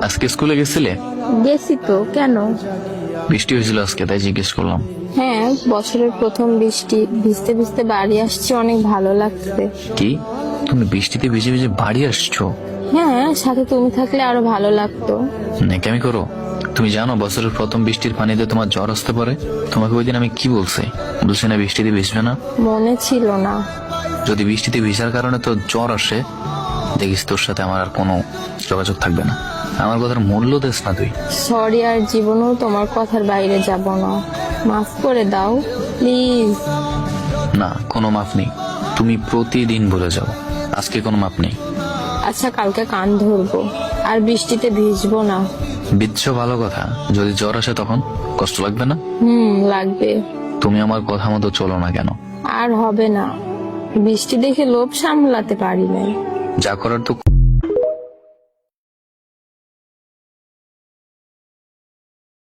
আজকে স্কুলে গেছিলে? গেছি তো, কেন? বৃষ্টি হয়েছিল আজকে, তাই জিজ্ঞেস করলাম। হ্যাঁ, বছরের প্রথম বৃষ্টি, ভিজতে ভিজতে বাড়ি আসছে, অনেক ভালো লাগছে। কি, তুমি বৃষ্টিতে ভিজে ভিজে বাড়ি আসছো? হ্যাঁ, সাথে তুমি থাকলে আরো ভালো লাগতো। নেকামি করো। তুমি জানো বছরের প্রথম বৃষ্টির পানিতে তোমার জ্বর আসতে পারে? তোমাকে ওই দিন আমি কি বলছি না বৃষ্টিতে ভিজবে না? মনে ছিল না। যদি বৃষ্টিতে ভিজার কারণে তো জ্বর আসে, দেখিস তোর সাথে আমার আর কোনো যোগাযোগ থাকবে না। আমার কথার মূল্য দেস না তুই। সরি, আর জীবনেও তোমার কথার বাইরে যাব না। মাফ করে দাও প্লিজ। না, কোনো মাপ নেই। তুমি প্রতিদিন ভুলে যাও, আজকে কোনো মাপ নেই। আচ্ছা, কালকে কান ধরবো, আর বৃষ্টিতে ভিজবো না। বিচ্ছো ভালো কথা, যদি জ্বর আসে তখন কষ্ট লাগবে না? লাগবে। তুমি আমার কথা মতো চলো না কেন? আর হবে না, বৃষ্টি দেখে লোভ সামলাতে পারি না। যা করার তো